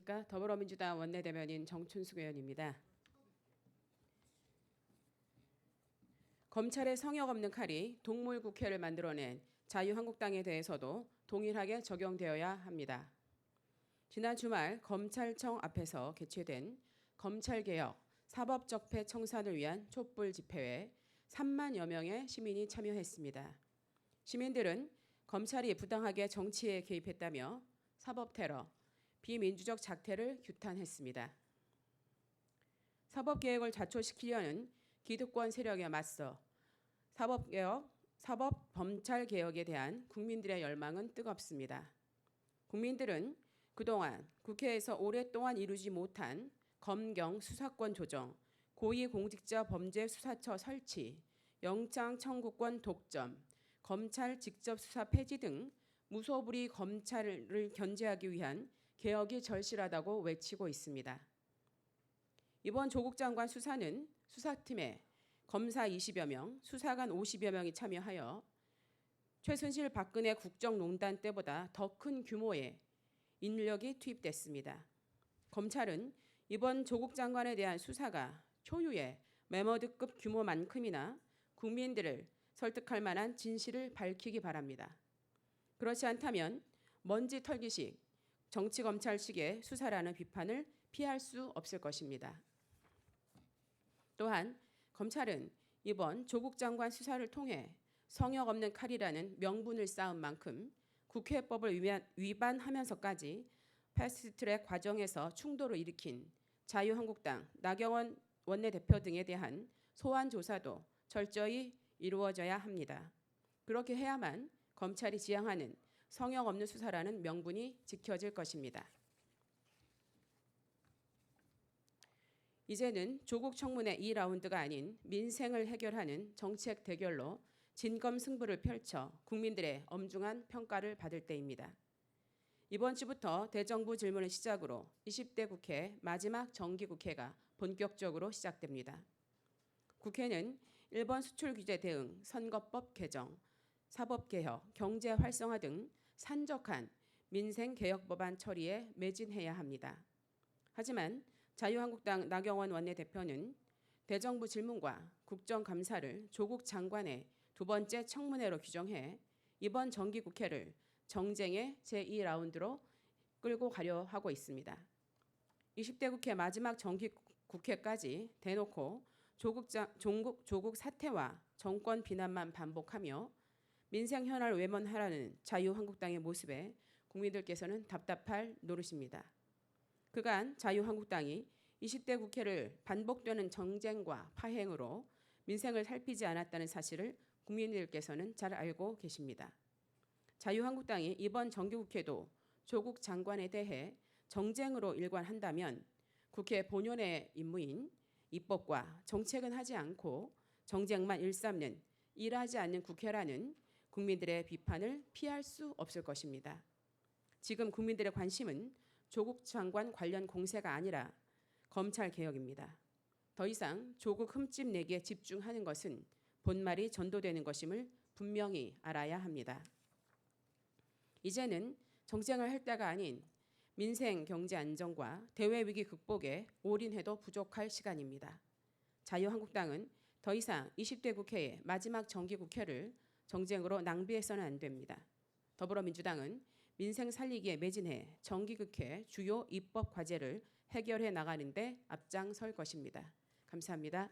더불어민주당 원내대변인 정춘숙 의원입니다. 검찰의 성역 없는 칼이 동물국회를 만들어낸 자유한국당에 대해서도 동일하게 적용되어야 합니다. 지난 주말 검찰청 앞에서 개최된 검찰개혁, 사법적폐 청산을 위한 촛불 집회에 3만여 명의 시민이 참여했습니다. 시민들은 검찰이 부당하게 정치에 개입했다며 사법테러, 비민주적 작태를 규탄했습니다. 사법개혁을 좌초시키려는 기득권 세력에 맞서 사법검찰개혁에 대한 국민들의 열망은 뜨겁습니다. 국민들은 그동안 국회에서 오랫동안 이루지 못한 검경 수사권 조정, 고위공직자 범죄 수사처 설치, 영장 청구권 독점, 검찰 직접 수사 폐지 등 무소불위 검찰을 견제하기 위한 개혁이 절실하다고 외치고 있습니다. 이번 조국 장관 수사는 수사팀에 검사 20여 명, 수사관 50여 명이 참여하여 최순실 박근혜 국정농단 때보다 더 큰 규모의 인력이 투입됐습니다. 검찰은 이번 조국 장관에 대한 수사가 초유의 메머드급 규모만큼이나 국민들을 설득할 만한 진실을 밝히기 바랍니다. 그렇지 않다면 먼지 털기식, 정치검찰식의 수사라는 비판을 피할 수 없을 것입니다. 또한 검찰은 이번 조국 장관 수사를 통해 성역 없는 칼이라는 명분을 쌓은 만큼 국회법을 위반하면서까지 패스트트랙 과정에서 충돌을 일으킨 자유한국당 나경원 원내대표 등에 대한 소환 조사도 철저히 이루어져야 합니다. 그렇게 해야만 검찰이 지향하는 성역 없는 수사라는 명분이 지켜질 것입니다. 이제는 조국 청문회 2라운드가 아닌 민생을 해결하는 정책 대결로 진검승부를 펼쳐 국민들의 엄중한 평가를 받을 때입니다. 이번 주부터 대정부 질문을 시작으로 20대 국회 마지막 정기국회가 본격적으로 시작됩니다. 국회는 일본 수출 규제 대응, 선거법 개정, 사법개혁, 경제 활성화 등 산적한 민생개혁 법안 처리에 매진해야 합니다. 하지만 자유한국당 나경원 원내대표는 대정부 질문과 국정감사를 조국 장관의 두 번째 청문회로 규정해 이번 정기국회를 정쟁의 제2라운드로 끌고 가려 하고 있습니다. 20대 국회 마지막 정기국회까지 대놓고 조국 사태와 정권 비난만 반복하며 민생 현안을 외면하라는 자유한국당의 모습에 국민들께서는 답답할 노릇입니다. 그간 자유한국당이 20대 국회를 반복되는 정쟁과 파행으로 민생을 살피지 않았다는 사실을 국민들께서는 잘 알고 계십니다. 자유한국당이 이번 정기국회도 조국 장관에 대해 정쟁으로 일관한다면 국회 본연의 임무인 입법과 정책은 하지 않고 정쟁만 일삼는 일하지 않는 국회라는 국민들의 비판을 피할 수 없을 것입니다. 지금 국민들의 관심은 조국 장관 관련 공세가 아니라 검찰 개혁입니다. 더 이상 조국 흠집 내기에 집중하는 것은 본말이 전도되는 것임을 분명히 알아야 합니다. 이제는 정쟁을 할 때가 아닌 민생 경제 안정과 대외 위기 극복에 올인해도 부족할 시간입니다. 자유한국당은 더 이상 20대 국회의 마지막 정기국회를 정쟁으로 낭비해서는 안 됩니다. 더불어민주당은 민생 살리기에 매진해 정기국회 주요 입법 과제를 해결해 나가는 데 앞장설 것입니다. 감사합니다.